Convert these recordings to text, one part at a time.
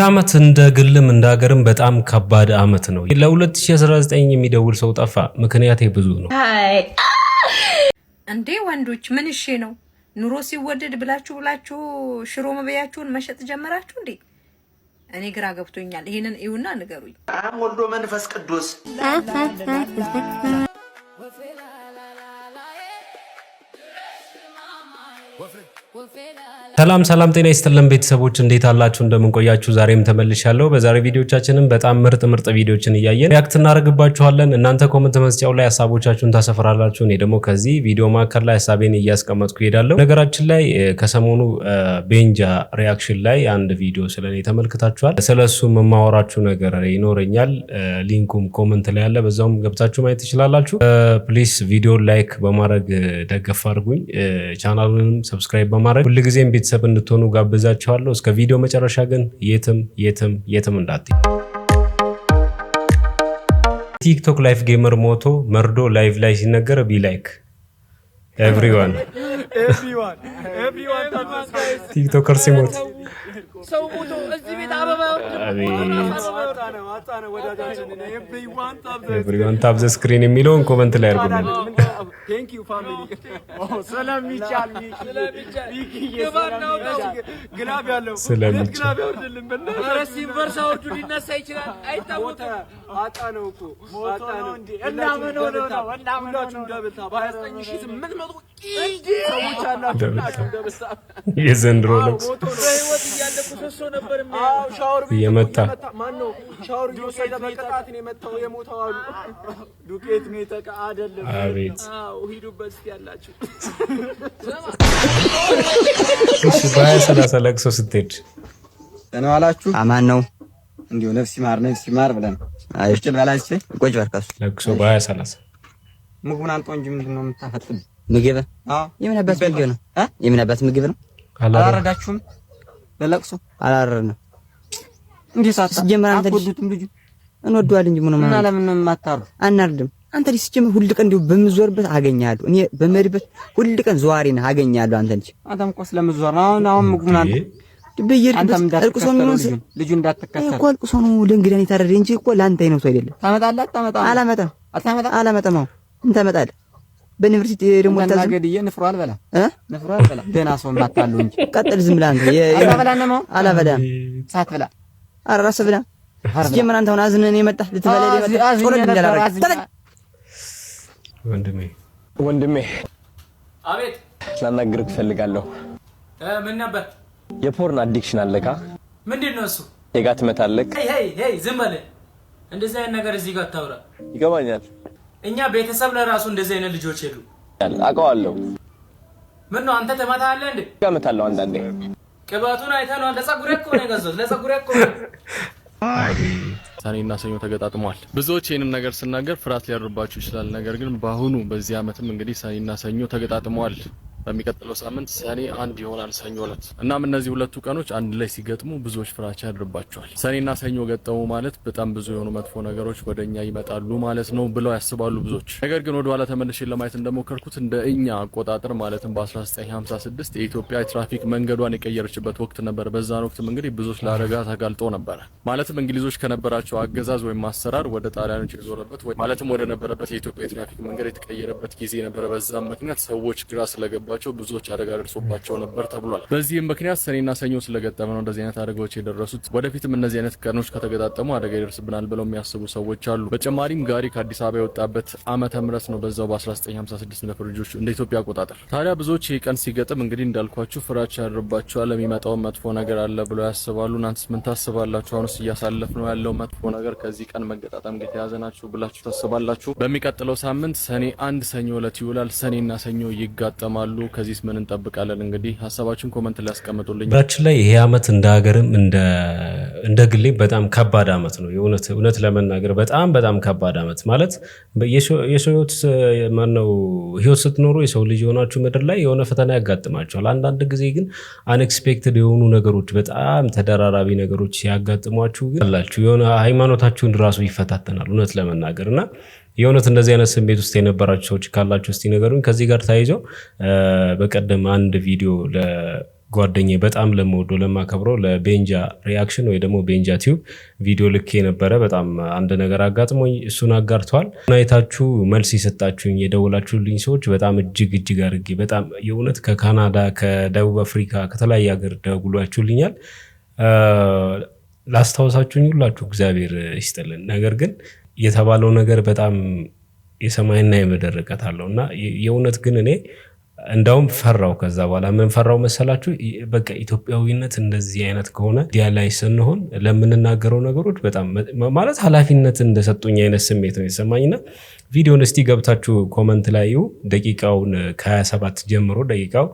አመት እንደ ግልም እንደ ሀገርም በጣም ከባድ አመት ነው። ለ2019 የሚደውል ሰው ጠፋ። ምክንያቴ ብዙ ነው። እንዴ ወንዶች ምን እሺ ነው? ኑሮ ሲወደድ ብላችሁ ሽሮ መበያችሁን መሸጥ ጀመራችሁ እንዴ? እኔ ግራ ገብቶኛል። ይሄንን እዩና ንገሩኝ። ወልዶ መንፈስ ቅዱስ ሰላም ጤና ይስጥልን ቤተሰቦች እንዴት አላችሁ? እንደምን ቆያችሁ? ዛሬም ተመልሻለሁ። በዛሬ ቪዲዮቻችንን በጣም ምርጥ ቪዲዮችን እያየን ሪአክት እናደርግባችኋለን። እናንተ ኮሜንት መስጫው ላይ ሐሳቦቻችሁን ታሰፍራላችሁ። እኔ ደግሞ ከዚህ ቪዲዮ ማከር ላይ ሐሳቤን እያስቀመጥኩ እሄዳለሁ። ነገራችን ላይ ከሰሞኑ ቤንጃ ሪአክሽን ላይ አንድ ቪዲዮ ስለኔ ተመልክታችኋል። ስለሱ የማወራችሁ ነገር ይኖረኛል። ሊንኩም ኮሜንት ላይ አለ፣ በዛውም ገብታችሁ ማየት ትችላላችሁ። ፕሊስ ቪዲዮ ላይክ በማድረግ ደገፍ አድርጉኝ። ቻናሉንም ሰብስክራይብ በማድረግ ሁልጊዜም ቤተሰብ እንድትሆኑ ጋብዛችኋለሁ። እስከ ቪዲዮ መጨረሻ ግን የትም እንዳትይ። ቲክቶክ ላይፍ ጌመር ሞቶ መርዶ ላይቭ ላይ ሲነገር ቢ ላይክ ኤቭሪዋን ቲክቶከር ሲሞት ሰው ሞቶ እዚህ ቤት አበባ ኤቭሪዋን ታፕ ዘ ስክሪን የሚለውን ኮሜንት ላይ አድርጉልኝ። ቴንክ ዩ ፋሚሊ ስለሚቻል ግላብ ያለው ግላብ ያወርድልን በእናትህ ሲንቨርስ አውርዱ ሊነሳ ይችላል አይታወቅም። አጣ ነው እኮ አጣ ነው እንዴ እና ምን ሆነ ነው እና ምን ሆነ ደብታ በ29800 ሰዎች አላችሁ ደብታ የዘንድሮ ልብስ በህይወት እያለቁ ሰሶ ነበር ሻወር የመታ ማን ነው ሻወር እየወሰደ በቀጣት ነው የመታው የሞተው አሉ ዱቄት ነው የተቃ አይደለም። አቤት ሂዱበት እስቲ ያላችሁ እሺ በ30 ለቅሶ ስትሄድ ነው አላችሁ አማን ነው እንዴው ነፍስ ይማር ብለን አይሽ በላች ቆጭ በርካስ ለቅሶ በ30 ምግቡን አንጦ እንጂ ምንድነው የምታፈጥብ ምግብ? አዎ የምንበት ምግብ ነው የምንበት ምግብ ነው። አላረዳችሁም ለለቅሶ አላረረንም እንዴ ሳታ ጀመረ አንተ ልጅ እንወደዋለን እንጂ ምን ማለት እና ለምን ማታሩ አናርድም አንተ ልጅ ሲጀምር ሁሉ ቀን እንደው በመዞርበት አገኛለሁ እኔ በመሪበት ሁሉ ቀን ዘዋሪ ነህ አገኛለሁ አንተ ልጅ አንተም እኮ ስለምዞር ነው አሁን ምግቡን አንተ በየርበት አልቅሶ ነው ልጁ እንዳትከተል እኮ አልቅሶ ነው ለእንግዳን የታረደ እንጂ እኮ ላንተ ነው ሰው አይደለም። ታመጣለህ አላመጣም እንታመጣለህ በዩኒቨርሲቲ ደግሞ ታዘገድዬ ንፍሮ አልበላ ደህና ሰው ማታሉ እንጂ ቀጥል ዝም ብለህ አንተ አላበላም ሳትበላ አራስ ብላ ሲጀመር አንተ ሆነ አዝነን የመጣህ ልትበላ የመጣህ ጾረት እንዳላረግ ወንድሜ አቤት ላናግርህ እፈልጋለሁ። ምን ነበር? የፖርን አዲክሽን አለካ? ምንድነው እሱ? የጋ ትመታለክ? ሄይ ዝም በል። እንደዚህ አይነት ነገር እዚህ ጋር አታውራ። ይገባኛል። እኛ ቤተሰብ ለራሱ እንደዚህ አይነት ልጆች የሉ። አውቀዋለሁ። ምን ነው አንተ ተማታለህ እንዴ? ጋመታለሁ አንዳንዴ። ቅባቱን አይተህ ነው ለጸጉሬ እኮ ነው የገዛሁት ለጸጉሬ እኮ። ሰኔና ሰኞ ተገጣጥሟል። ብዙዎች ይሄንን ነገር ስናገር ፍርሃት ሊያድርባችሁ ይችላል። ነገር ግን በአሁኑ በዚህ አመትም እንግዲህ ሰኔና ሰኞ ተገጣጥሟል። በሚቀጥለው ሳምንት ሰኔ 1 ይሆናል ሰኞ ዕለት። እናም እነዚህ ሁለቱ ቀኖች አንድ ላይ ሲገጥሙ ብዙዎች ፍራቻ ያድርባቸዋል። ሰኔና ሰኞ ገጠሙ ማለት በጣም ብዙ የሆኑ መጥፎ ነገሮች ወደኛ ይመጣሉ ማለት ነው ብለው ያስባሉ ብዙዎች። ነገር ግን ወደ ኋላ ተመልሼ ለማየት እንደሞከርኩት እንደ እኛ አቆጣጠር ማለትም በ1956 የኢትዮጵያ ትራፊክ መንገዷን የቀየረችበት ወቅት ነበር። በዛን ወቅትም እንግዲህ ብዙዎች ለአደጋ ተጋልጠው ነበር። ማለትም እንግሊዞች ከነበራቸው አገዛዝ ወይም አሰራር ወደ ጣሊያኖች የዞረበት ወይ ማለትም ወደ ነበረበት የኢትዮጵያ ትራፊክ መንገድ የተቀየረበት ጊዜ ነበር። በዛም ምክንያት ሰዎች ግራ ስለገባ ብዙዎች አደጋ ደርሶባቸው ነበር ተብሏል። በዚህም ምክንያት ሰኔና ሰኞ ስለገጠመ ነው እንደዚህ አይነት አደጋዎች የደረሱት። ወደፊትም እነዚህ አይነት ቀኖች ከተገጣጠሙ አደጋ ይደርስብናል ብለው የሚያስቡ ሰዎች አሉ። በተጨማሪም ጋሪ ከአዲስ አበባ የወጣበት ዓመተ ምህረት ነው በዛው በ1956 እንደ ፈረንጆቹ እንደ ኢትዮጵያ አቆጣጠር። ታዲያ ብዙዎች ይህ ቀን ሲገጥም እንግዲህ እንዳልኳችሁ ፍራቻ ያድርባቸዋል። የሚመጣው መጥፎ ነገር አለ ብለው ያስባሉ። እናንተስ ምን ታስባላችሁ? አሁንስ እያሳለፍ ነው ያለው መጥፎ ነገር ከዚህ ቀን መገጣጠም ጋር የተያዘ ናችሁ ብላችሁ ታስባላችሁ? በሚቀጥለው ሳምንት ሰኔ 1 ሰኞ ዕለት ይውላል። ሰኔና ሰኞ ይጋጠማሉ። ከዚህስ ምን እንጠብቃለን? እንግዲህ ሀሳባችሁን ኮሜንት ላይ አስቀምጡልኝ። ብራችን ላይ ይሄ አመት እንደ ሀገርም እንደ ግሌ በጣም ከባድ አመት ነው። እውነት ለመናገር በጣም ከባድ አመት ማለት የሰው ህይወት ስትኖሩ የሰው ልጅ የሆናችሁ ምድር ላይ የሆነ ፈተና ያጋጥማችኋል። አንዳንድ ጊዜ ግን አንኤክስፔክትድ የሆኑ ነገሮች በጣም ተደራራቢ ነገሮች ሲያጋጥሟችሁ ግን አላችሁ የሆነ ሃይማኖታችሁን ራሱ ይፈታተናል እውነት ለመናገርና የሆነት እንደዚህ አይነት ስሜት ውስጥ የነበራችሁ ሰዎች ካላችሁ እስቲ ነገሩን። ከዚህ ጋር ታይዞ በቀደም አንድ ቪዲዮ ጓደኛዬ በጣም ለምወደው ለማከብረው ለቤንጃ ሪአክሽን ወይ ደግሞ ቤንጃ ቲዩብ ቪዲዮ ልኬ ነበረ። በጣም አንድ ነገር አጋጥሞኝ እሱን አጋርቷል። አይታችሁ መልስ የሰጣችሁኝ የደወላችሁልኝ ሰዎች በጣም እጅግ አድርጌ በጣም የእውነት ከካናዳ ከደቡብ አፍሪካ ከተለያየ ሀገር ደውላችሁልኛል። ላስታውሳችሁኝ ሁላችሁ እግዚአብሔር ይስጥልን። ነገር ግን የተባለው ነገር በጣም የሰማይና የምድር ርቀት አለውና የእውነት ግን እኔ እንዳውም ፈራው። ከዛ በኋላ ምን ፈራው መሰላችሁ? በቃ ኢትዮጵያዊነት እንደዚህ አይነት ከሆነ ዲያ ላይ ስንሆን ለምንናገረው ነገሮች በጣም ማለት ኃላፊነት እንደሰጡኝ አይነት ስሜት ነው የተሰማኝና ቪዲዮን እስቲ ገብታችሁ ኮመንት ላይ ደቂቃውን ከ27 ጀምሮ ደቂቃው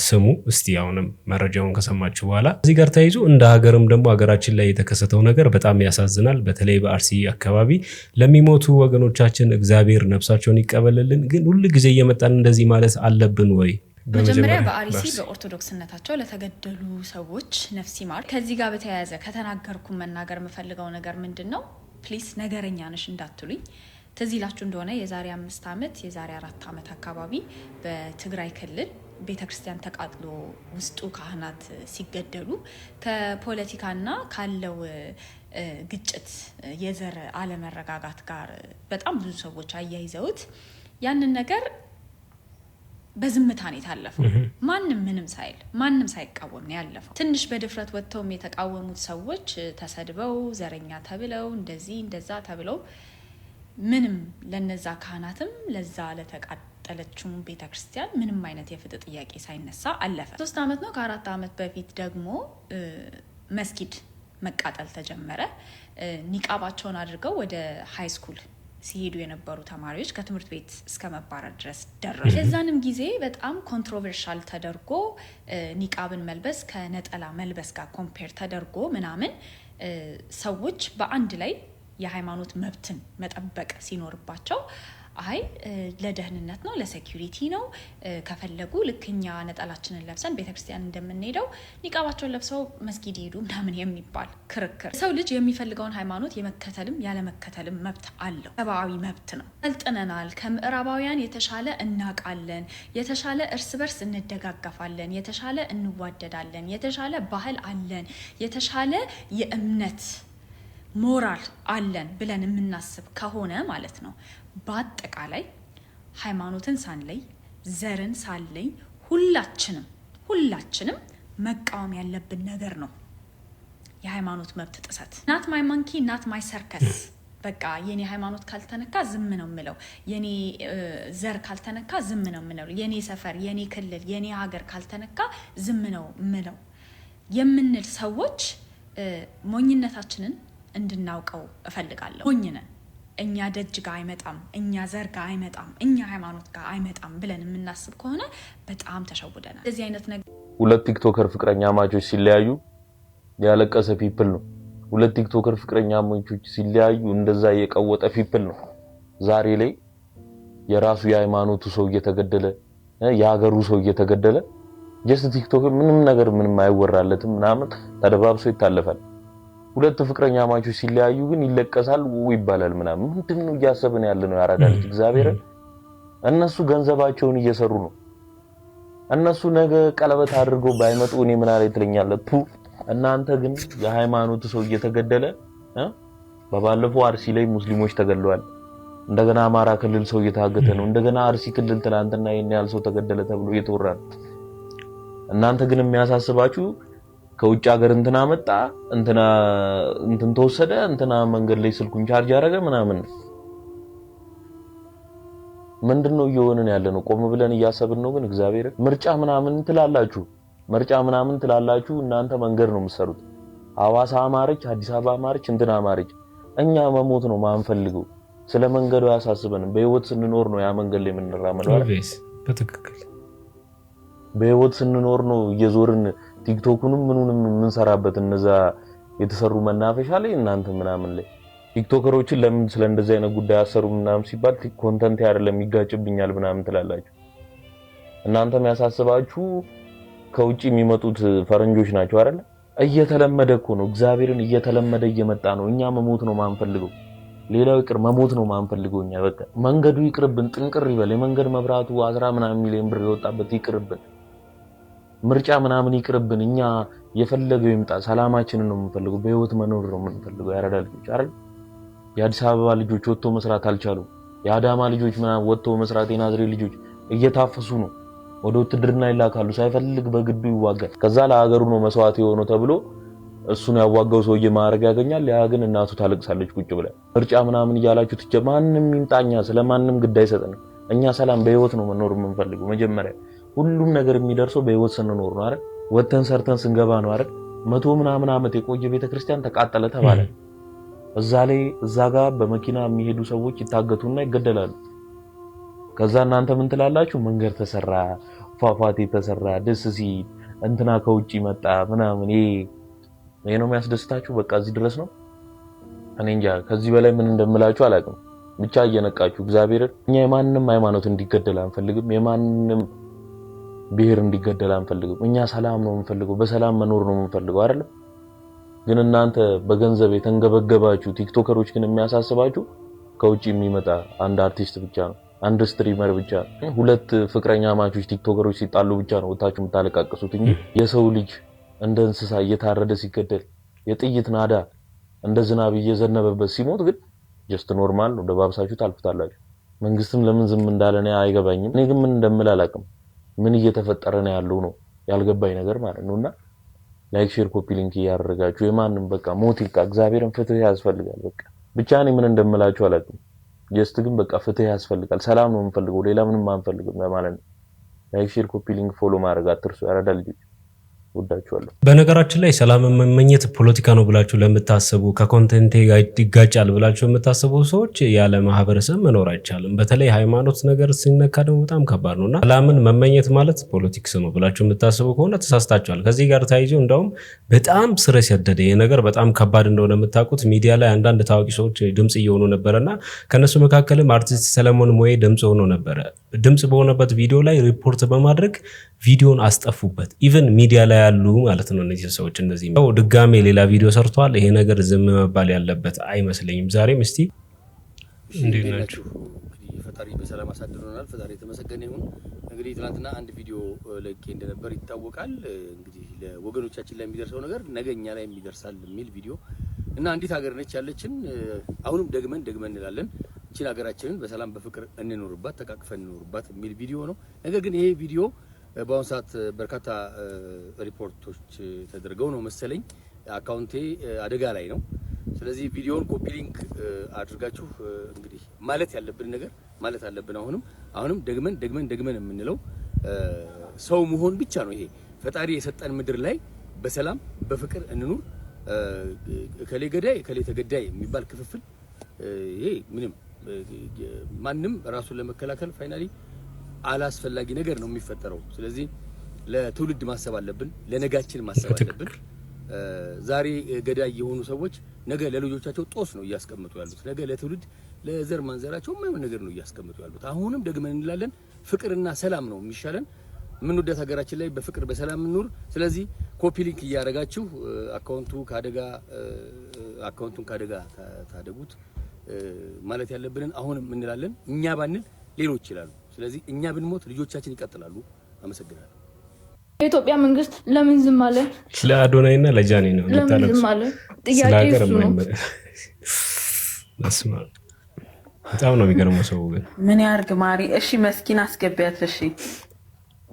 ስሙ እስቲ አሁንም መረጃውን ከሰማችሁ በኋላ እዚህ ጋር ተያይዞ እንደ ሀገርም ደግሞ ሀገራችን ላይ የተከሰተው ነገር በጣም ያሳዝናል። በተለይ በአርሲ አካባቢ ለሚሞቱ ወገኖቻችን እግዚአብሔር ነፍሳቸውን ይቀበልልን። ግን ሁሉ ጊዜ እየመጣን እንደዚህ ማለት አለብን ወይ? በመጀመሪያ በአርሲ በኦርቶዶክስነታቸው ለተገደሉ ሰዎች ነፍስ ይማር። ከዚህ ጋር በተያያዘ ከተናገርኩ መናገር የምፈልገው ነገር ምንድነው? ፕሊስ ነገረኛ ነሽ እንዳትሉኝ። ትዝ ይላችሁ እንደሆነ የዛሬ 5 ዓመት የዛሬ 4 ዓመት አካባቢ በትግራይ ክልል ቤተክርስቲያን ተቃጥሎ ውስጡ ካህናት ሲገደሉ ከፖለቲካና ካለው ግጭት የዘር አለመረጋጋት ጋር በጣም ብዙ ሰዎች አያይዘውት ያንን ነገር በዝምታ ነው የታለፈው። ማንም ምንም ሳይል ማንም ሳይቃወም ነው ያለፈው። ትንሽ በድፍረት ወጥተው የተቃወሙት ሰዎች ተሰድበው ዘረኛ ተብለው እንደዚህ እንደዛ ተብለው ምንም ለነዛ ካህናትም ለዛ ለተቃጠለችው ቤተክርስቲያን ምንም አይነት የፍትህ ጥያቄ ሳይነሳ አለፈ። 3 ዓመት ነው ከ4 ዓመት በፊት ደግሞ መስጊድ መቃጠል ተጀመረ። ኒቃባቸውን አድርገው ወደ ሃይ ስኩል ሲሄዱ የነበሩ ተማሪዎች ከትምህርት ቤት እስከ መባረር ድረስ ደረሱ። የዛንም ጊዜ በጣም ኮንትሮቨርሻል ተደርጎ ኒቃብን መልበስ ከነጠላ መልበስ ጋር ኮምፔር ተደርጎ ምናምን ሰዎች በአንድ ላይ የሃይማኖት መብትን መጠበቅ ሲኖርባቸው አይ ለደህንነት ነው ለሴኩሪቲ ነው ከፈለጉ ልክኛ ነጠላችንን ለብሰን ቤተክርስቲያን እንደምንሄደው ኒቃባቸውን ለብሰው መስጊድ ይሄዱ ምናምን የሚባል ክርክር። ሰው ልጅ የሚፈልገውን ሃይማኖት የመከተልም ያለመከተልም መብት አለው። ሰብአዊ መብት ነው። ሰልጥነናል፣ ከምዕራባውያን የተሻለ እናቃለን፣ የተሻለ እርስ በርስ እንደጋገፋለን፣ የተሻለ እንዋደዳለን፣ የተሻለ ባህል አለን፣ የተሻለ የእምነት ሞራል አለን ብለን የምናስብ ከሆነ ማለት ነው በአጠቃላይ ሃይማኖትን ሳንለይ ዘርን ሳንለይ ሁላችንም መቃወም ያለብን ነገር ነው የሃይማኖት መብት ጥሰት። ናት ማይ ማንኪ ናት ማይ ሰርከስ። በቃ የኔ ሃይማኖት ካልተነካ ዝም ነው የምለው፣ የኔ ዘር ካልተነካ ዝም ነው የምለው፣ የኔ ሰፈር የኔ ክልል የኔ ሀገር ካልተነካ ዝም ነው የምለው የምንል ሰዎች ሞኝነታችንን እንድናውቀው እፈልጋለሁ። ሞኝ ነን እኛ ደጅ ጋር አይመጣም፣ እኛ ዘር ጋር አይመጣም፣ እኛ ሃይማኖት ጋር አይመጣም ብለን የምናስብ ከሆነ በጣም ተሸውደናል። እንደዚህ አይነት ነገር ሁለት ቲክቶከር ፍቅረኛ ማቾች ሲለያዩ ያለቀሰ ፒፕል ነው። ሁለት ቲክቶከር ፍቅረኛ ማቾች ሲለያዩ እንደዛ የቀወጠ ፒፕል ነው። ዛሬ ላይ የራሱ የሃይማኖቱ ሰው እየተገደለ የሀገሩ ሰው እየተገደለ ጀስት ቲክቶክ ምንም አይወራለትም ምናምን ተደባብሶ ይታለፋል። ሁለት ፍቅረኛ ማቾች ሲለያዩ ግን ይለቀሳል ይባላል ምናምን። ምንድነው እያሰብን ያለነው? ያራዳል እግዚአብሔር። እነሱ ገንዘባቸውን እየሰሩ ነው። እነሱ ነገ ቀለበት አድርገው ባይመጡ እኔ ምን አለ ትለኛለህ? እናንተ ግን የሃይማኖት ሰው እየተገደለ በባለፈው አርሲ ላይ ሙስሊሞች ተገድለዋል። እንደገና አማራ ክልል ሰው እየታገተ ነው። እንደገና አርሲ ክልል ትናንትና የኔ ያል ሰው ተገደለ ተብሎ እየተወራ ነው። እናንተ ግን የሚያሳስባችሁ ከውጭ ሀገር እንትና መጣ እንትን ተወሰደ እንትና መንገድ ላይ ስልኩን ቻርጅ ያደረገ ምናምን። ምንድነው እየሆነን ያለነው? ቆም ብለን እያሰብን ነው። ግን እግዚአብሔር ምርጫ ምናምን ትላላችሁ እናንተ መንገድ ነው የምትሰሩት። ሐዋሳ አማረች፣ አዲስ አበባ አማረች፣ እንትና አማረች። እኛ መሞት ነው ማንፈልገው። ስለ መንገዱ ያሳስበን። በህይወት ስንኖር ነው ያ መንገድ ላይ የምንራመደው አይደል? በትክክል በህይወት ስንኖር ነው እየዞርን ቲክቶኩንም ምኑንም የምንሰራበት። እነዛ የተሰሩ መናፈሻ ላይ እናንተ ምናምን ላይ ቲክቶከሮችን ለምን ስለ እንደዚህ አይነት ጉዳይ አሰሩ ምናምን ሲባል ኮንተንት አይደለም ይጋጭብኛል ምናምን ትላላችሁ። እናንተም ያሳስባችሁ ከውጪ የሚመጡት ፈረንጆች ናቸው አይደል? እየተለመደ እኮ ነው። እግዚአብሔርን እየተለመደ እየመጣ ነው። እኛ መሞት ነው ማንፈልገው። ሌላው ይቅር መሞት ነው ማንፈልገው። እኛ በቃ መንገዱ ይቅርብን፣ ጥንቅር ይበል። የመንገድ መብራቱ 10 ምናምን ሚሊዮን ብር የወጣበት ይቅርብን። ምርጫ ምናምን ይቅርብን። እኛ የፈለገው ይምጣ፣ ሰላማችንን ነው የምንፈልገው፣ በህይወት መኖር ነው የምንፈልገው። ያረዳል ልጆች አይደል? የአዲስ አበባ ልጆች ወጥቶ መስራት አልቻሉም። የአዳማ ልጆች ምናምን ወጥቶ መስራት፣ የናዝሬት ልጆች እየታፈሱ ነው። ወደ ውትድርና ይላካሉ፣ ሳይፈልግ በግዱ ይዋጋል። ከዛ ለሀገሩ ነው መስዋዕት የሆነው ተብሎ እሱን ያዋጋው ሰውዬ ማዕረግ ያገኛል። ያ ግን እናቱ ታለቅሳለች ቁጭ ብላ። ምርጫ ምናምን እያላችሁ ማንም ይምጣኛ ስለማንም ግድ አይሰጥንም። እኛ ሰላም በህይወት ነው መኖር የምንፈልገው። መጀመሪያ ሁሉም ነገር የሚደርሰው በህይወት ስንኖር ነው አይደል? ወተን ሰርተን ስንገባ ነው አይደል? 100 ምናምን ዓመት የቆየ ቤተክርስቲያን ተቃጠለ ተባለ። እዛ ጋር በመኪና የሚሄዱ ሰዎች ይታገቱና ይገደላሉ። ከዛ እናንተ ምን ትላላችሁ? መንገድ ተሰራ፣ ፏፏቴ ተሰራ፣ ደስ ሲል እንትና ከውጪ መጣ ምናምን። ይሄ ነው የሚያስደስታችሁ? በቃ እዚህ ድረስ ነው። እኔ እንጃ ከዚህ በላይ ምን እንደምላችሁ አላውቅም። ብቻ እየነቃችሁ እግዚአብሔር። እኛ የማንንም ሃይማኖት እንዲገደል አንፈልግም፣ የማንንም ብሔር እንዲገደል አንፈልግም። እኛ ሰላም ነው የምንፈልገው፣ በሰላም መኖር ነው የምንፈልገው አይደል? ግን እናንተ በገንዘብ የተንገበገባችሁ ቲክቶከሮች ግን የሚያሳስባችሁ ከውጪ የሚመጣ አንድ አርቲስት ብቻ ነው፣ አንድ ስትሪመር ብቻ ነው፣ 2 ፍቅረኛ ማቾች ቲክቶከሮች ሲጣሉ ብቻ ነው ወጣችሁ የምታለቃቅሱት እንጂ የሰው ልጅ እንደ እንስሳ እየታረደ ሲገደል የጥይት ናዳ እንደ ዝናብ እየዘነበበት ሲሞት ግን ጀስት ኖርማል ነው፣ ደባብሳችሁ ታልፉታላችሁ። መንግስትም ለምን ዝም እንዳለ ነው አይገባኝም። እኔ ግን ምን እንደምል አላውቅም። ምን እየተፈጠረ ነው ያለው ነው ያልገባኝ ነገር ማለት ነውና ላይክ ሼር ኮፒ ሊንክ ያደረጋችሁ የማንም በቃ ሞት ይቃ እግዚአብሔርን ፍትህ ያስፈልጋል። በቃ ብቻ እኔ ምን እንደምላችሁ አላውቅም። ጀስት ግን በቃ ፍትህ ያስፈልጋል። ሰላም ነው የምንፈልገው፣ ሌላ ምንም አንፈልግም ማለት ነው። ላይክ ሼር ኮፒ ሊንክ ፎሎ ማድረግ አትርሱ። ያረዳል ልጅ ወዳችኋለሁ። በነገራችን ላይ ሰላም መመኘት ፖለቲካ ነው ብላችሁ ለምታስቡ ከኮንቴንቴ ጋር ይጋጫል ብላችሁ የምታስቡ ሰዎች ያለ ማህበረሰብ መኖር አይቻልም። በተለይ ሃይማኖት ነገር ሲነካ ደግሞ በጣም ከባድ ነውና ሰላምን መመኘት ማለት ፖለቲክስ ነው ብላችሁ የምታስቡ ከሆነ ተሳስታችኋል። ከዚህ ጋር ተያይዞ እንደውም በጣም ስር የሰደደ ይሄ ነገር በጣም ከባድ እንደሆነ የምታውቁት ሚዲያ ላይ አንዳንድ ታዋቂ ሰዎች ድምጽ እየሆኑ ነበርና ከነሱ መካከልም አርቲስት ሰለሞን ሞዬ ድምጽ ሆኖ ነበር። ድምጽ በሆነበት ቪዲዮ ላይ ሪፖርት በማድረግ ቪዲዮን አስጠፉበት። ኢቭን ሚዲያ ላይ ያሉ ማለት ነው እነዚህ ሰዎች። እንደዚህ ነው ድጋሜ ሌላ ቪዲዮ ሰርቷል። ይሄ ነገር ዝም መባል ያለበት አይመስለኝም። ዛሬም እስቲ እንዴት ናችሁ? ፈጣሪ በሰላም አሳድሮናል። ፈጣሪ የተመሰገነ ይሁን። እንግዲህ ትናንትና አንድ ቪዲዮ ለቄ እንደነበር ይታወቃል። እንግዲህ ለወገኖቻችን ላይ የሚደርሰው ነገር ነገኛ ላይ የሚደርሳል የሚል ቪዲዮ እና አንዲት ሀገር ነች ያለችን። አሁንም ደግመን እንላለን እቺን ሀገራችንን በሰላም በፍቅር እንኖርባት፣ ተቃቅፈን እንኖርባት የሚል ቪዲዮ ነው። ነገር ግን ይሄ ቪዲዮ በአሁኑ ሰዓት በርካታ ሪፖርቶች ተደርገው ነው መሰለኝ አካውንቴ አደጋ ላይ ነው። ስለዚህ ቪዲዮውን ኮፒ ሊንክ አድርጋችሁ እንግዲህ ማለት ያለብን ነገር ማለት አለብን። አሁንም ደግመን የምንለው ሰው መሆን ብቻ ነው። ይሄ ፈጣሪ የሰጠን ምድር ላይ በሰላም በፍቅር እንኑር። እከሌ ገዳይ እከሌ ተገዳይ የሚባል ክፍፍል ይሄ ምንም ማንም ራሱን ለመከላከል ፋይናሊ አላስፈላጊ ነገር ነው የሚፈጠረው። ስለዚህ ለትውልድ ማሰብ አለብን፣ ለነጋችን ማሰብ አለብን። ዛሬ ገዳይ የሆኑ ሰዎች ነገ ለልጆቻቸው ጦስ ነው እያስቀመጡ ያሉት። ነገ ለትውልድ ለዘር ማንዘራቸው የማይሆን ነገር ነው እያስቀመጡ ያሉት። አሁንም ደግመን እንላለን ፍቅርና ሰላም ነው የሚሻለን። የምንወዳት ሀገራችን ላይ በፍቅር በሰላም እንኑር። ስለዚህ ኮፒ ሊንክ እያደረጋችሁ አካውንቱን ካደጋ ታደጉት ማለት ያለብንን አሁንም እንላለን። እኛ ባንል ሌሎች ይላሉ። ስለዚህ እኛ ብንሞት ልጆቻችን ይቀጥላሉ። አመሰግናለሁ። የኢትዮጵያ መንግስት ለምን ዝም አለ? ለአዶናይና ለጃኒ ነው ለምን ዝም አለ? ጥያቄ እሱ ነው። በጣም ነው የሚገርመው ሰው ግን ምን ያርግ ማሪ። እሺ መስኪን አስገቢያት። እሺ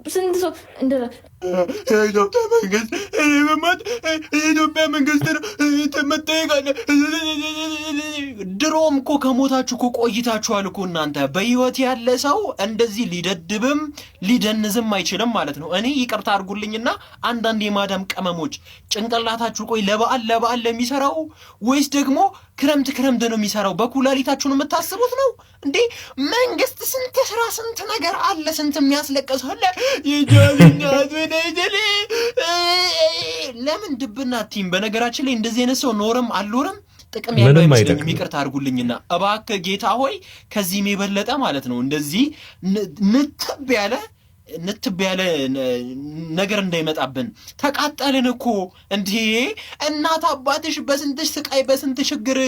ስንት ሰው እንደዛ የኢትዮጵያ መንግስት ነው ተመጠየቃለ። ድሮም እኮ ከሞታችሁ እኮ ቆይታችኋል እኮ እናንተ። በህይወት ያለ ሰው እንደዚህ ሊደድብም ሊደንዝም አይችልም ማለት ነው። እኔ ይቅርታ አድርጉልኝና አንዳንድ የማዳም ቀመሞች ጭንቅላታችሁ ቆይ ለበዓል ለሚሰራው ወይስ ደግሞ ክረምት ነው የሚሰራው? በኩላሊታችሁ ነው የምታስቡት ነው እንዴ? መንግስት ስንት ስራ ስንት ነገር አለ፣ ስንት የሚያስለቅስ አለ። ለምን ድብና ቲም? በነገራችን ላይ እንደዚህ አይነት ሰው ኖርም አልኖርም ጥቅም ያለው አይመስለኝም። ይቅርታ አድርጉልኝና እባክህ ጌታ ሆይ ከዚህም የበለጠ ማለት ነው እንደዚህ ንትብ ያለ ነገር እንዳይመጣብን። ተቃጠልን እኮ እንዴ! እናት አባትሽ በስንትሽ ስቃይ በስንት ችግር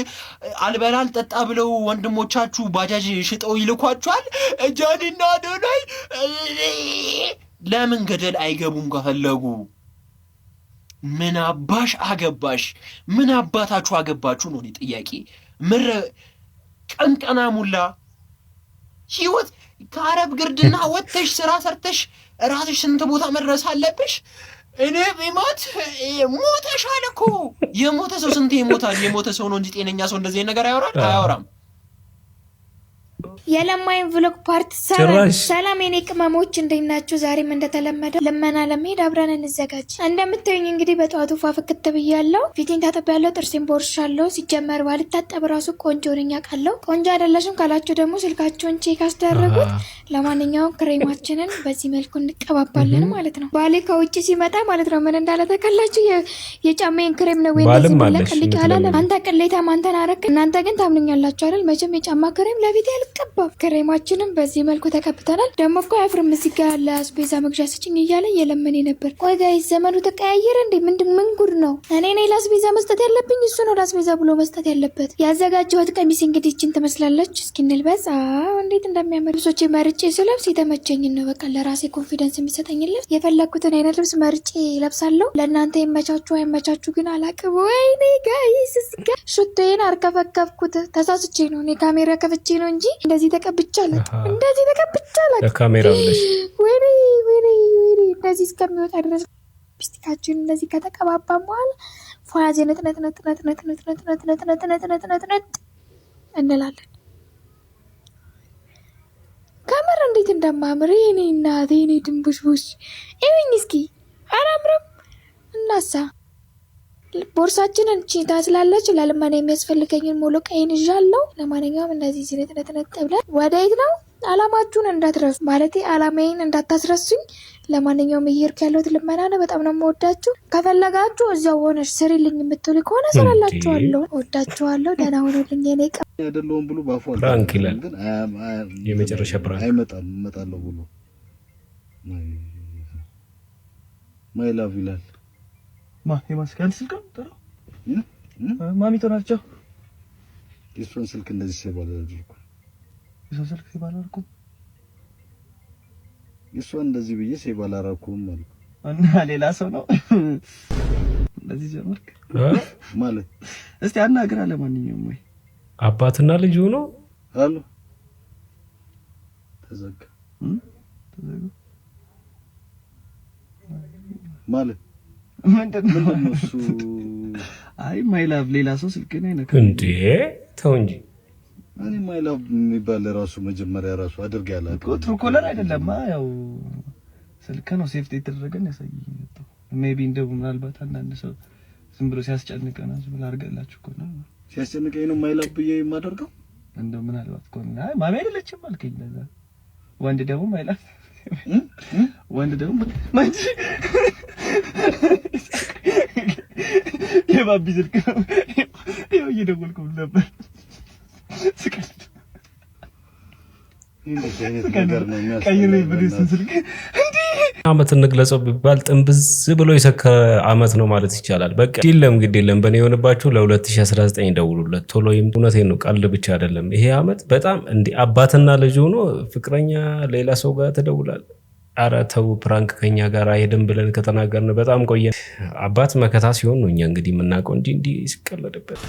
አልበላ አልጠጣ ብለው ወንድሞቻችሁ ባጃጅ ሽጠው ይልኳችኋል። ጃኒና አዶናይ ለምን ገደል አይገቡም ከፈለጉ? ምን አባሽ አገባሽ? ምን አባታችሁ አገባችሁ ነው ጥያቄ። ምር ቀንቀና ሙላ ህይወት ከአረብ ግርድና ወጥተሽ ስራ ሰርተሽ ራስሽ ስንት ቦታ መድረስ አለብሽ። እኔ ቢሞት ሞተሻል እኮ። የሞተ ሰው ስንት ይሞታል? የሞተ ሰው ነው እንጂ ጤነኛ ሰው እንደዚህ ነገር አያወራም። የለማይን ቭሎግ ፓርት 7 ሰላም የኔ ቅመሞች እንዴት ናችሁ? ዛሬም እንደተለመደው ልመና ለመሄድ አብረን እንዘጋጅ። እንደምታዩኝ እንግዲህ በጠዋቱ ፋፍክት ብያለሁ። ፊቴን ታጠቢያለሁ፣ ጥርሴን ቦርሻለሁ። ሲጀመር ባልታጠብ ራሱ ቆንጆ ነኝ አውቃለሁ። ቆንጆ አይደለሽም ካላችሁ ደግሞ ስልካችሁን ቼክ አስደረጉት። ለማንኛውም ክሬማችንን በዚህ መልኩ እንቀባባለን ማለት ነው። ባሌ ከውጭ ሲመጣ ማለት ነው ምን እንዳለ ተከላችሁ? የጫማዬን ክሬም ነው ወይ እንደዚህ ብለቀልቅ ያላለ አንተ ቅሌታም አንተን አረክ። እናንተ ግን ታምኑኛላችሁ አይደል? መቼም የጫማ ክሬም ለፊቴ ያልቀባ ክሬማችንን በዚህ መልኩ ተቀብተናል። ደግሞ እኮ አፍርም እዚህ ጋር ለአስቤዛ መግዣ ስጭኝ እያለ እየለመኔ ነበር። ቆይ ጋይስ ዘመኑ ተቀያየረ እንዴ? ምን ጉድ ነው? እኔ ነኝ ለአስቤዛ መስጠት ያለብኝ፣ እሱ ነው ለአስቤዛ ብሎ መስጠት ያለበት። ያዘጋጀሁት ቀሚስ እንግዲህ እችን ትመስላለች። እስኪ እንልበስ። እንዴት እንደሚያምር ልብሶቼ መርጬ ስለብስ የተመቸኝ ነው። በቃ ለራሴ ኮንፊደንስ የሚሰጠኝ ልብስ የፈለኩትን አይነት ልብስ መርጬ ለብሳለሁ። ለእናንተ የመቻችሁ አይመቻችሁ ግን አላቅም። ወይኔ ጋይስ እስጋ ሽቶዬን አርከፈከፍኩት። ተሳስቼ ነው እኔ ካሜራ ከፍቼ ነው እንጂ እንደዚህ ተቀብቻለሁ። ለካሜራ ብለሽ ወይኔ እንደዚህ እስከሚወጣ ድረስ ሊፕስቲካችን እንደዚህ ከተቀባባን በኋላ ፏዜ ነጥነጥ እንላለን። ከምር እንዴት እንደማምር የኔ እናቴ የኔ ድንቡሽቡሽ እዩኝ እስኪ። አላምርም? እናሳ ቦርሳችንን ቺታ ስላለች ለልመና የሚያስፈልገኝን ሙሉ ቀይን ይዣለሁ። ለማንኛውም እንደዚህ ዝነጥነጥነጥ ብለን ወደየት ነው? አላማችሁን እንዳትረሱ ማለት አላማዬን እንዳታስረሱኝ። ለማንኛውም እየሄድኩ ያለሁት ልመና ነው። በጣም ነው የምወዳችሁ። ከፈለጋችሁ እዚያው ሆነሽ ስሪልኝ የምትሉ ከሆነ ስራላችኋለሁ። ወዳችኋለሁ። ደህና ሆኖልኝ የኔ ቀ አይደለም ብሎ ባፏ ፕራንክ ይላል። የመጨረሻ ፕራንክ እመጣለሁ ብሎ ማይ ላቭ ይላል። የማስካን ስልክ ነው ተራ ማሚቶ ናቸው። የእሱን ስልክ እንደዚህ ሲባል አድርኩ። የእሱን ስልክ ሲባል አድርኩ። የእሱን እንደዚህ ብዬ ሲባል አደረኩም ማለት እና ሌላ ሰው ነው እንደዚህ ጀመርክ ማለት። እስቲ አናግራ። ለማንኛውም ወይ አባትና ልጅ ሆኖ አሉ ተዘጋ ማለት ምንድነው እሱ? አይ ማይ ላቭ ሌላ ሰው ስልክን አይነካ እንዴ? ተው እንጂ። እኔ ማይ ላቭ የሚባል ራሱ መጀመሪያ ራሱ አድርጋ ያላቀ ትሩ ኮለር አይደለም። ያው ስልክ ነው ሴፍቲ የተደረገን ያሳየኝ ነው። ሜቢ እንደው ምናልባት አንዳንድ ሰው ዝም ብሎ ሲያስጨንቀና ዝም ብሎ አርገላችሁ እኮ ነው። ሲያስጨንቀኝ ነው ማይ ላቭ ብዬ የማደርገው። እንደው ምናልባት እኮ ነው። አይ ማሚ አይደለችም አልከኝ። ለዛ ወንድ ደግሞ ማይ ላቭ ወንድ ደግሞ ማንቺ የባቢ ስልክ ነው። ይኸው እየደወልኩ ነበር። ቀይሬ ብሬስን ስልክ አመት እንግለጸው ቢባል ጥንብዝ ብሎ የሰከረ አመት ነው ማለት ይቻላል። በቃ የለም ግድ የለም በኔ የሆነባችሁ ለ2019 ደውሉለት ቶሎ። እውነቴን ነው፣ ቀልድ ብቻ አይደለም። ይሄ አመት በጣም እንደ አባትና ልጅ ሆኖ ፍቅረኛ ሌላ ሰው ጋር ተደውላል። አረ ተው ፕራንክ ከኛ ጋር አይሄድም ብለን ከተናገርን በጣም ቆየ። አባት መከታ ሲሆን ነው እኛ እንግዲህ የምናውቀው እንጂ ሲቀለድበት።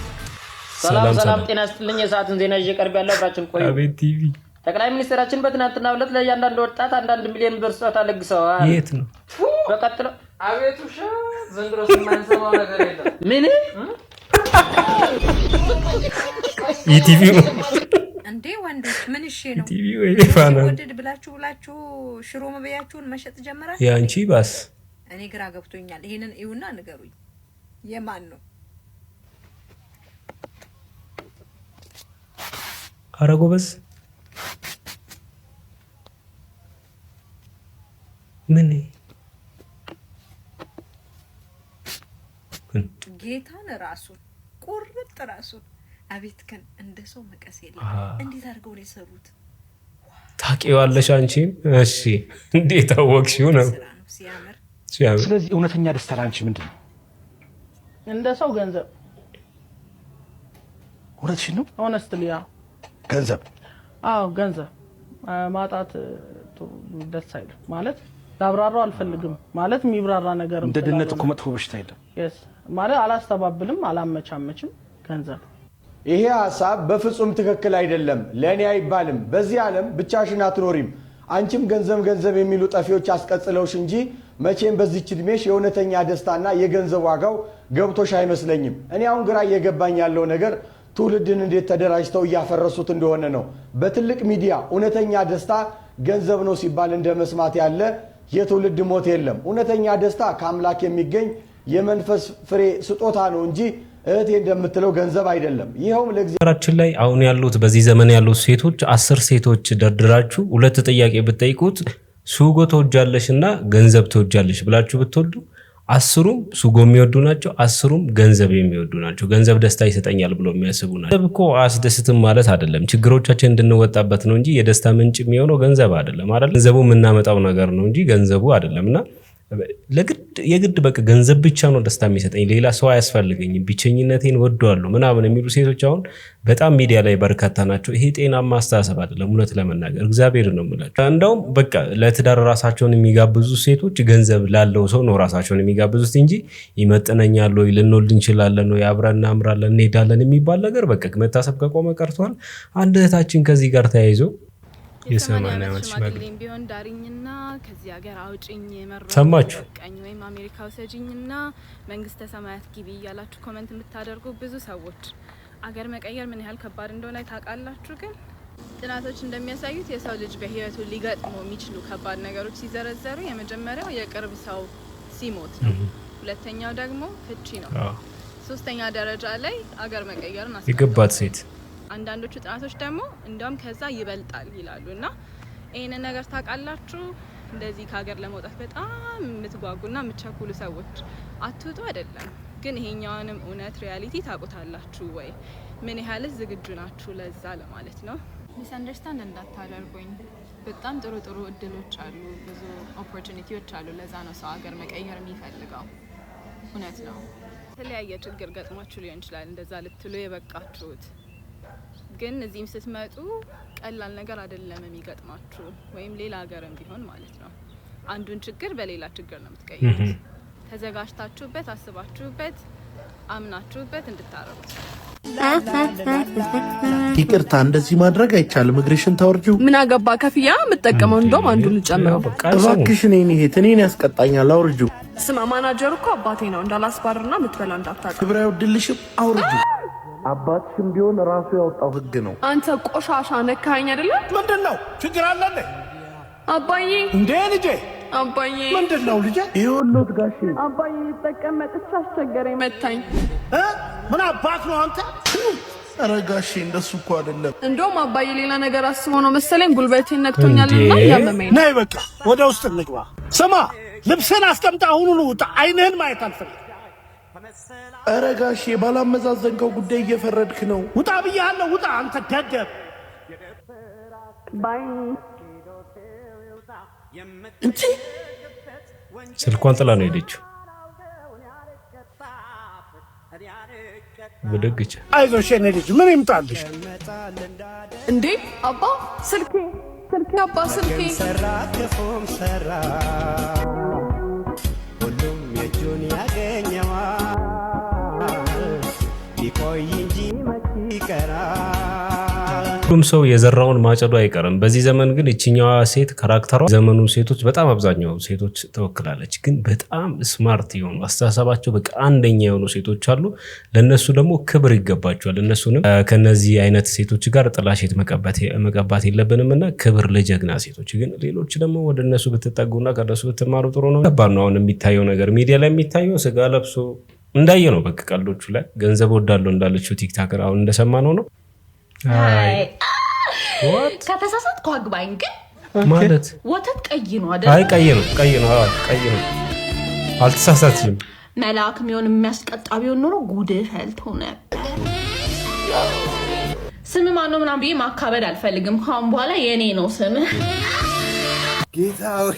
ሰላም ጤና ይስጥልኝ። የሰዓቱን ዜና ይዤ ቀርብ ያለው አብራችን ቆዩ። አቤት ቲቪ ጠቅላይ ሚኒስትራችን በትናንትናው ዕለት ለእያንዳንዱ ወጣት 1 ሚሊዮን ብር ስጦታ ለግሰዋል። የት ነው? በቀጥሎ አቤቱ ዘንድሮ የማንሰማው ነገር የለም። ምን ኢቲቪ እንዴ ወንዶች ምን እሺ ነው? ኢቲቪ ወይ ፋና ወደድ ብላችሁ ሽሮ መበያችሁን መሸጥ ጀመራችሁ። ያንቺ ባስ እኔ ግራ ገብቶኛል። ይሄንን እዩና ንገሩኝ፣ የማን ነው? ኧረ ጎበዝ ምን ጌታን ራሱን ቁርጥ ራሱን አቤት ከን እንደ ሰው መቀስ የለም። እንዴት አድርገው ነው የሰሩት? ታውቂዋለሽ አንቺም? እሺ እንዴት አወቅሽው ነው? ሲያምር። ስለዚህ እውነተኛ ደስታ ላንቺ ምንድነው? እንደ ሰው ገንዘብ። እውነትሽን ነው? ሆነስትሊ ያ ገንዘብ። አዎ ገንዘብ ማጣት ደስ አይልም ማለት ላብራራው አልፈልግም ማለት የሚብራራ ነገር እንደ ድነት እኮ መጥፎ በሽታ አይደለም yes ማለት አላስተባብልም አላመቻመችም ገንዘብ ይሄ ሐሳብ በፍጹም ትክክል አይደለም ለኔ አይባልም በዚህ ዓለም ብቻሽን አትኖሪም አንቺም ገንዘብ የሚሉ ጠፊዎች አስቀጽለውሽ እንጂ መቼም በዚህ እድሜሽ የእውነተኛ ደስታና የገንዘብ ዋጋው ገብቶሽ አይመስለኝም እኔ አሁን ግራ እየገባኝ ያለው ነገር ትውልድን እንዴት ተደራጅተው ያፈረሱት እንደሆነ ነው በትልቅ ሚዲያ እውነተኛ ደስታ ገንዘብ ነው ሲባል እንደመስማት ያለ የትውልድ ሞት የለም እውነተኛ ደስታ ከአምላክ የሚገኝ የመንፈስ ፍሬ ስጦታ ነው እንጂ እህቴ እንደምትለው ገንዘብ አይደለም ይሄውም ለእግዚአብሔራችን ላይ አሁን ያሉት በዚህ ዘመን ያሉት ሴቶች 10 ሴቶች ደርድራችሁ ሁለት ጥያቄ ብትጠይቁት ሱጎ ተወጃለሽና ገንዘብ ተወጃለሽ ብላችሁ ብትወልዱ 10ሩም ሱጎ የሚወዱ ናቸው 10ሩም ገንዘብ የሚወዱ ናቸው ገንዘብ ደስታ ይሰጠኛል ብሎ የሚያስቡ ናቸው ገንዘብ እኮ አስደስትም ማለት አይደለም ችግሮቻችን እንድንወጣበት ነው እንጂ የደስታ ምንጭ የሚሆነው ገንዘብ አይደለም አይደል ገንዘቡ የምናመጣው ነገር ነው እንጂ ገንዘቡ አይደለምና የግድ በቃ ገንዘብ ብቻ ነው ደስታ የሚሰጠኝ ሌላ ሰው አያስፈልገኝም ብቸኝነቴን ወደዋለሁ ምናምን የሚሉ ሴቶች አሁን በጣም ሚዲያ ላይ በርካታ ናቸው ይሄ ጤናማ አስተሳሰብ አይደለም እውነት ለመናገር እግዚአብሔር ነው የምላቸው እንደውም በቃ ለትዳር ራሳቸውን የሚጋብዙ ሴቶች ገንዘብ ላለው ሰው ነው ራሳቸውን የሚጋብዙት እንጂ ይመጥነኛል ወይ ልንወልድ እንችላለን ወይ አብረን እናምራለን እንሄዳለን የሚባል ነገር በቃ መታሰብ ከቆመ ቀርቷል አንድ እህታችን ከዚህ ጋር ተያይዞ የሰማና ማሽማግሌም ቢሆን ዳሪኝና ከዚህ ሀገር አውጪኝ ሰማችሁ ቀኝ ወይም አሜሪካ ወሰጂኝና መንግስተ ሰማያት ግቢ ያላችሁ ኮሜንት የምታደርጉ ብዙ ሰዎች አገር መቀየር ምን ያህል ከባድ እንደሆነ ታውቃላችሁ ግን ጥናቶች እንደሚያሳዩት የሰው ልጅ በህይወቱ ሊገጥሙ የሚችሉ ከባድ ነገሮች ሲዘረዘሩ የመጀመሪያው የቅርብ ሰው ሲሞት ነው ሁለተኛው ደግሞ ፍቺ ነው ሶስተኛ ደረጃ ላይ አገር መቀየርን ይገባት ሴት አንዳንዶቹ ጥናቶች ደግሞ እንደውም ከዛ ይበልጣል ይላሉና ይሄን ነገር ታውቃላችሁ እንደዚህ ከሀገር ለመውጣት በጣም የምትጓጉና የምትቸኩሉ ሰዎች አትውጡ አይደለም ግን ይሄኛውንም እውነት ሪያሊቲ ታውቁታላችሁ ወይ ምን ያህል ዝግጁ ናችሁ ለዛ ለማለት ነው ሚስ አንደርስታንድ እንዳታደርጉኝ በጣም ጥሩ እድሎች አሉ ብዙ ኦፖርቹኒቲዎች አሉ ለዛ ነው ሰው ሀገር መቀየር የሚፈልገው እውነት ነው የተለያየ ችግር ገጥሟችሁ ሊሆን ይችላል እንደዛ ልትሉ የበቃችሁት ግን እዚህም ስትመጡ ቀላል ነገር አይደለም የሚገጥማችሁ ወይም ሌላ ሀገርም ቢሆን ማለት ነው አንዱን ችግር በሌላ ችግር ነው የምትቀይሩት ተዘጋጅታችሁበት አስባችሁበት አምናችሁበት እንድታረጉት ይቅርታ እንደዚህ ማድረግ አይቻልም እግርሽን ታወርጂው ምን አገባ ከፍያ የምጠቀመው እንደውም አንዱን ልጨምረው እባክሽ እኔን ያስቀጣኛል አውርጂው ስማ ማናጀር እኮ አባቴ ነው እንዳላስባርና ምትበላ እንዳታጣ ክብር አይወድልሽም አውርጂው አባትሽም ቢሆን ራሱ ያወጣው ህግ ነው አንተ ቆሻሻ ነካኝ አይደለ ምንድነው ችግር አለ እንዴ አባዬ እንዴ ልጄ አባዬ ምንድነው ልጄ ይሁሉት ጋሼ አባዬ ልጠቀም መጥቻ አስቸገረኝ መታኝ ምን አባት ነው አንተ ኧረ ጋሼ እንደሱ እኮ አይደለም እንደውም አባዬ ሌላ ነገር አስቦ ነው መሰለኝ ጉልበቴን ነክቶኛልና ያመመኝ ነይ በቃ ወደ ውስጥ እንግባ ስማ ልብስን አስቀምጣ አሁኑኑ ውጣ አይንህን ማየት አልፈልግም ኧረ ጋሼ ባላመዛዘንከው ጉዳይ እየፈረድክ ነው ውጣ ብያለሁ ውጣ አንተ ደደብ ባይ እንቺ ስልኳን ጥላ ነው ሄደችው በደግች አይዞሽ የኔ ልጅ ምን ይምጣልሽ እንዴ አባ ስልኬ አባ ስልኬ ሰራ ከፎም ሰራ ሁሉም የጁን ያገኘዋል ቢቆይ እንጂ መች ይቀራል ሁሉም ሰው የዘራውን ማጨዱ አይቀርም በዚህ ዘመን ግን እቺኛዋ ሴት ካራክተሯ ዘመኑ ሴቶች በጣም አብዛኛው ሴቶች ተወክላለች ግን በጣም ስማርት የሆኑ አስተሳሰባቸው በቃ አንደኛ የሆኑ ሴቶች አሉ ለነሱ ደግሞ ክብር ይገባቸዋል እነሱንም ከነዚህ አይነት ሴቶች ጋር ጥላሸት መቀባት የለብንምና ክብር ለጀግና ሴቶች ግን ሌሎች ደግሞ ወደነሱ ብትጠጉና ከነሱ ብትማሩ ጥሩ ነው ከባድ ነው አሁን የሚታየው ነገር ሚዲያ ላይ የሚታየው ስጋ ለብሶ እንዳየ ነው በቃ ቀልዶቹ ላይ ገንዘብ ወዳለው እንዳለችው ቲክቶከር አሁን እንደሰማነው ነው ከተሳሳትኩ አግባኝ ግን ማለት ወተት ቀይ ነው አይደል አይ ቀይ ነው አልተሳሳትሽም መልአክ የሚሆን የሚያስቀጣ ቢሆን ኖሮ ጉድ ፈልቶ ነበር ስም ማነው ምናምን ብዬ ማካበድ አልፈልግም ካሁን በኋላ የኔ ነው ስም ጌታው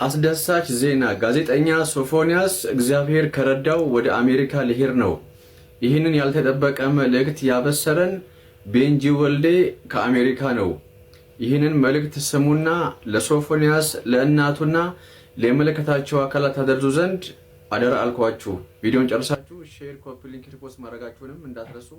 አስደሳች ዜና ጋዜጠኛ ሶፎንያስ እግዚአብሔር ከረዳው ወደ አሜሪካ ሊሄድ ነው ይህንን ያልተጠበቀ መልእክት ያበሰረን ቤንጂ ወልዴ ከአሜሪካ ነው ይህንን መልእክት ስሙና ለሶፎንያስ ለእናቱና ለመለከታቸው አካላት ታደርሱ ዘንድ አደራ አልኳችሁ። ቪዲዮን ጨርሳችሁ ሼር፣ ኮፒ ሊንክ፣ ሪፖስት ማድረጋችሁንም እንዳትረሱ።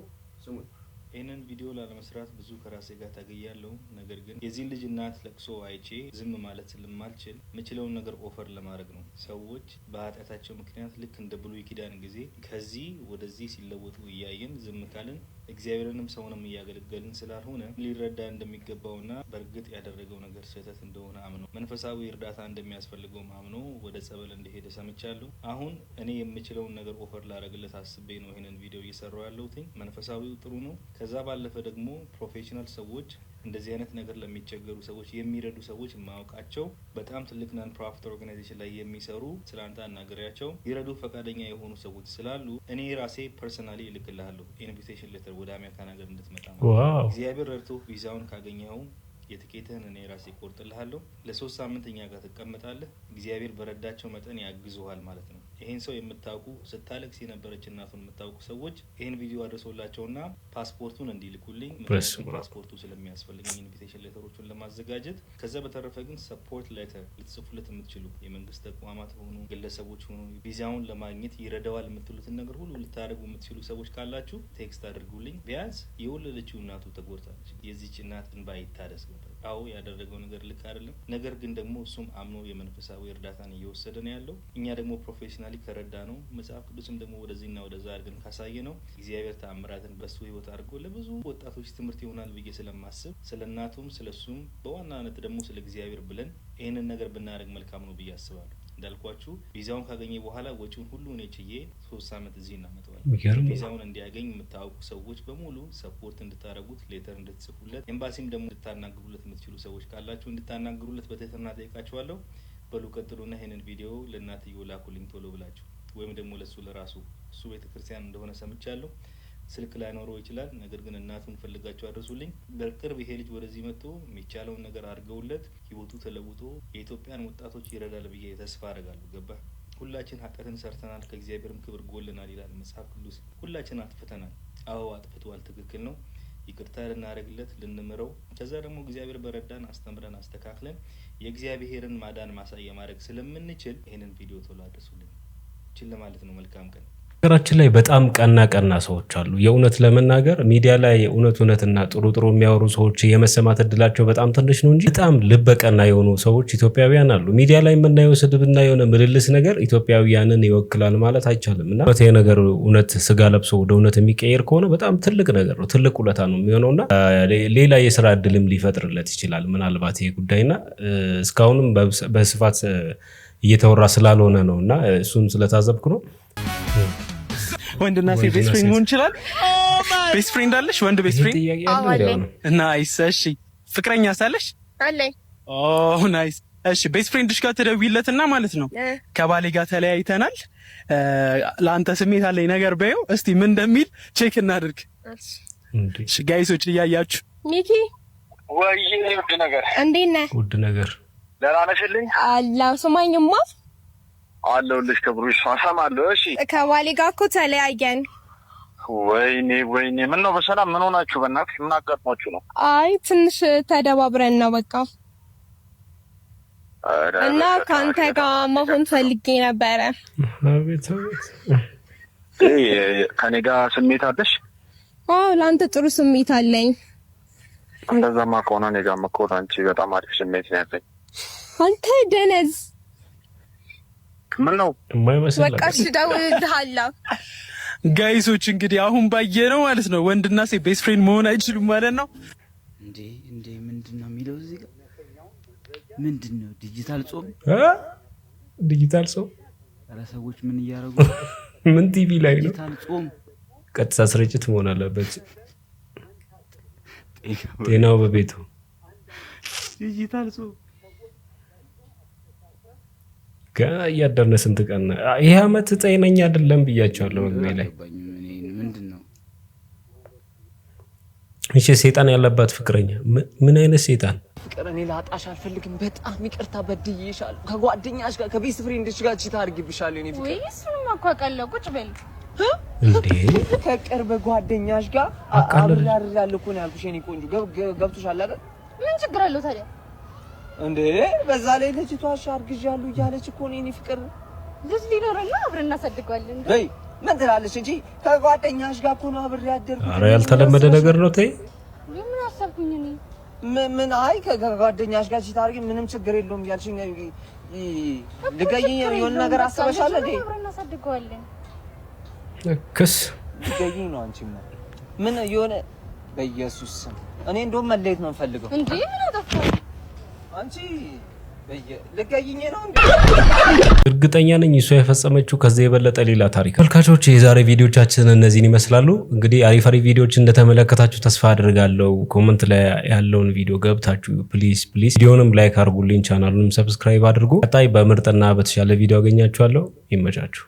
ስሙን ይህንን ቪዲዮ ላለመስራት ብዙ ከራሴ ጋር ታገያለሁ። ነገር ግን የዚህን ልጅ እናት ለቅሶ አይቼ ዝም ማለት ስለማልችል የምችለውን ነገር ኦፈር ለማድረግ ነው። ሰዎች በኃጢአታቸው ምክንያት ልክ እንደ ብሉይ ኪዳን ጊዜ ከዚህ ወደዚህ ሲለወጡ እያየን ዝም ካልን እግዚአብሔርንም ሰውንም እያገለገልን ስላልሆነ ሊረዳ እንደሚገባውና በእርግጥ ያደረገው ነገር ስህተት እንደሆነ አምኖ መንፈሳዊ እርዳታ እንደሚያስፈልገው አምኖ ወደ ጸበል እንደሄደ ሰምቻለሁ። አሁን እኔ የምችለውን ነገር ኦፈር ላደርግለት አስቤ ነው ይሄንን ቪዲዮ እየሰራው ያለሁት። መንፈሳዊው ጥሩ ነው። ከዛ ባለፈ ደግሞ ፕሮፌሽናል ሰዎች እንደዚህ አይነት ነገር ለሚቸገሩ ሰዎች የሚረዱ ሰዎች ማውቃቸው በጣም ትልቅ ናን ፕሮፊት ኦርጋናይዜሽን ላይ የሚሰሩ ስላንተ አናገሪያቸው ይረዱ ፈቃደኛ የሆኑ ሰዎች ስላሉ እኔ ራሴ ፐርሰናሊ እልክልሃለሁ ኢንቪቴሽን ሌተር ወደ አሜሪካን ሀገር እንድትመጣ። እግዚአብሔር ረድቶ ቪዛውን ካገኘኸው የትኬትህን እኔ ራሴ ቆርጥልሃለሁ። ለ3 ሳምንት እኛ ጋር ትቀመጣለህ። እግዚአብሔር በረዳቸው መጠን ያግዙሃል ማለት ነው። ይሄን ሰው የምታውቁ ስታለቅስ የነበረች እናቱን የምታውቁ ሰዎች ይሄን ቪዲዮ አድርሶላቸውና ፓስፖርቱን እንዲልኩልኝ ፓስፖርቱ ስለሚያስፈልገኝ ኢንቪቴሽን ሌተሮቹን ለማዘጋጀት። ከዛ በተረፈ ግን ሰፖርት ሌተር ልትጽፉለት የምትችሉ የመንግስት ተቋማት ሆኑ ግለሰቦች ሆኑ ቪዛውን ለማግኘት ይረዳዋል የምትሉትን ነገር ሁሉ ልታደርጉ የምትችሉ ሰዎች ካላችሁ ቴክስት አድርጉልኝ። ቢያንስ የወለደችው እናቱ ተጎድታለች። የዚች እናት እንባ ይታደስ ነበር። አዎ ያደረገው ነገር ልክ አይደለም። ነገር ግን ደግሞ እሱም አምኖ የመንፈሳዊ እርዳታን እየወሰደ ነው ያለው። እኛ ደግሞ ፕሮፌሽናሊ ከረዳ ነው መጽሐፍ ቅዱስም ደግሞ ወደዚህና ወደዛ አድርገን ካሳየ ነው እግዚአብሔር ተአምራትን በሱ ህይወት አድርጎ ለብዙ ወጣቶች ትምህርት ይሆናል ብዬ ስለማስብ ስለ እናቱም ስለሱም በዋናነት ደግሞ ስለ እግዚአብሔር ብለን ይህንን ነገር ብናደርግ መልካም ነው ብዬ አስባለሁ። እንዳልኳችሁ ቪዛውን ካገኘ በኋላ ወጪውን ሁሉ እኔ ችዬ 3 ዓመት እዚህ እናመጣዋለን። ቪዛውን እንዲያገኝ የምታውቁ ሰዎች በሙሉ ሰፖርት እንድታረጉት ሌተር እንድትጽፉለት ኤምባሲም ደግሞ እንድታናግሩለት የምትችሉ ሰዎች ካላችሁ እንድታናግሩለት በትህትና ጠይቃችኋለሁ። በሉ ቀጥሉና ይሄንን ቪዲዮ ለእናትየው ላኩልኝ ቶሎ ብላችሁ ወይም ደግሞ ለሱ ለራሱ እሱ ቤተክርስቲያን እንደሆነ ሰምቻለሁ። ስልክ ላይ ኖሮ ይችላል። ነገር ግን እናቱን ፈልጋችሁ አድርሱልኝ። በቅርብ ይሄ ልጅ ወደዚህ መጥቶ የሚቻለውን ነገር አድርገውለት ህይወቱ ተለውጦ የኢትዮጵያን ወጣቶች ይረዳል ብዬ ተስፋ አደርጋለሁ። ገባ? ሁላችን ኃጢአትን ሰርተናል ከእግዚአብሔርም ክብር ጎልናል ይላል መጽሐፍ ቅዱስ። ሁላችን አጥፍተናል። አዎ አጥፍቷል፣ ትክክል ነው። ይቅርታ ልናደርግለት ልንምረው። ከዛ ደግሞ እግዚአብሔር በረዳን አስተምረን አስተካክለን የእግዚአብሔርን ማዳን ማሳያ ማድረግ ስለምንችል ይሄንን ቪዲዮ ቶሎ አድርሱልኝ። ችል ማለት ነው። መልካም ቀን። ሀገራችን ላይ በጣም ቀና ሰዎች አሉ። የእውነት ለመናገር ሚዲያ ላይ እውነትና ጥሩ የሚያወሩ ሰዎች የመሰማት እድላቸው በጣም ትንሽ ነው እንጂ በጣም ልበቀና የሆኑ ሰዎች ኢትዮጵያውያን አሉ። ሚዲያ ላይ የምናየው ስድብና የሆነ ምልልስ ነገር ኢትዮጵያውያንን ይወክላል ማለት አይቻልም። እና ይሄ ነገር እውነት ስጋ ለብሶ ወደ እውነት የሚቀየር ከሆነ በጣም ትልቅ ነገር ነው፣ ትልቅ ውለታ ነው የሚሆነውና ሌላ የስራ እድልም ሊፈጥርለት ይችላል ምናልባት ይሄ ጉዳይና እስካሁንም በስፋት እየተወራ ስላልሆነ ነውና እሱን ስለታዘብኩ ነው። ወንድና ሴት ቤስት ፍሬንድ መሆን ይችላል። ቤስት ፍሬንድ አለሽ? ወንድ ቤስት ፍሬንድ? ናይስ። እሺ ፍቅረኛ ሳለሽ? አለኝ። ኦ ናይስ። እሺ ቤስት ፍሬንድሽ ጋር ትደውይለትና ማለት ነው ከባሌ ጋር ተለያይተናል ለአንተ ስሜት አለኝ ነገር በይው እስቲ ምን እንደሚል ቼክ እናድርግ። እሺ ጋይሶች እያያችሁ ሚኪ ወይ ውድ ነገር እንዴት ነህ? ውድ ነገር ደህና ነሽልኝ? አላው ስማኝማ አለሁልሽ ክብሩሽ አሰማለሁ። እሺ ከባሌ ጋር እኮ ተለያየን። ወይኔ ምን ነው በሰላም ምን ሆናችሁ? በእናትሽ ምን አጋጥሟችሁ ነው? አይ ትንሽ ተደባብረን ነው በቃ እና ካንተ ጋር መሆን ፈልጌ ነበረ። አቤት ከኔ ጋር ስሜት አለሽ? አዎ ለአንተ ጥሩ ስሜት አለኝ። እንደዛማ ከሆነ እኔ ጋር መኮት አንቺ በጣም አሪፍ ስሜት ነው ያለኝ። አንተ ደነዝ ምን ነው የማይመስል በቃ ደውልልሃለሁ። ጋይሶች እንግዲህ አሁን ባየነው ማለት ነው ወንድና ሴት ቤስት ፍሬንድ መሆን አይችሉም ማለት ነው። እንዴ ምንድነው የሚለው እዚህ ጋር? ምንድነው ዲጂታል ጾም? ዲጂታል ጾም? ኧረ ሰዎች ምን እያደረጉ ምን ቲቪ ላይ ነው? ዲጂታል ጾም ቀጥታ ስርጭት መሆን አለበት። ጤናው በቤቱ ዲጂታል ጾም እያደረነ ስንት ቀን ይሄ አመት ጤነኛ አይደለም ብያቸዋለሁ መግቢያ ላይ። ምንድነው? እሺ ሰይጣን ያለባት ፍቅረኛ ምን አይነት ሰይጣን? ፍቅር እኔ ላጣሽ አልፈልግም። በጣም ይቅርታ በድዬሻለሁ። ከጓደኛሽ ጋር ከቤስት ፍሬንድሽ ጋር ቺት አድርጌብሻለሁ። እኔ ፍቅር ወይስ ምን ማቋቀለው? ቁጭ በል እንዴ ከቅርብ ጓደኛሽ ጋር አብራር ያልኩ ነው ያልኩሽ። እኔ ቆንጆ ገብቶሻል አይደል? ምን ችግር አለው ታዲያ? እንዴ በዛ ላይ ልጅቷ አርግዣለሁ እያለች እኮ ነው የኔ ፍቅር። ልጅ ሊኖርና አብረን እናሳድገዋለን። በይ ምን ትላለች እንጂ ከጓደኛሽ ጋር እኮ ነው አብሬ ያደርኩት። ኧረ ያልተለመደ ነገር ነው። ተይ ምን አሰብኩኝ እኔ ምን አይ ከጓደኛሽ ጋር ሲታርጊ ምንም ችግር የለውም ያልሽኝ ልገይኝ የሆነ ነገር አስበሻል እንዴ? አብረን እናሳድገዋለን። ክስ ልገይኝ ነው አንቺ ምን የሆነ በኢየሱስ ስም እኔ እንደውም መለየት ነው የምፈልገው። እንዴ ምን አጠፋ አንቺ ልገይኝ ነው እንዴ? እርግጠኛ ነኝ እሷ የፈጸመችው ከዚህ የበለጠ ሌላ ታሪክ። ተመልካቾች የዛሬ ቪዲዮቻችን እነዚህን ይመስላሉ። እንግዲህ አሪፍ ቪዲዮዎች እንደተመለከታችሁ ተስፋ አድርጋለሁ። ኮሜንት ላይ ያለውን ቪዲዮ ገብታችሁ ፕሊዝ ቪዲዮንም ላይክ አድርጉልኝ፣ ቻናሉንም ሰብስክራይብ አድርጉ። ቀጣይ በምርጥና በተሻለ ቪዲዮ አገኛችኋለሁ። ይመቻችሁ።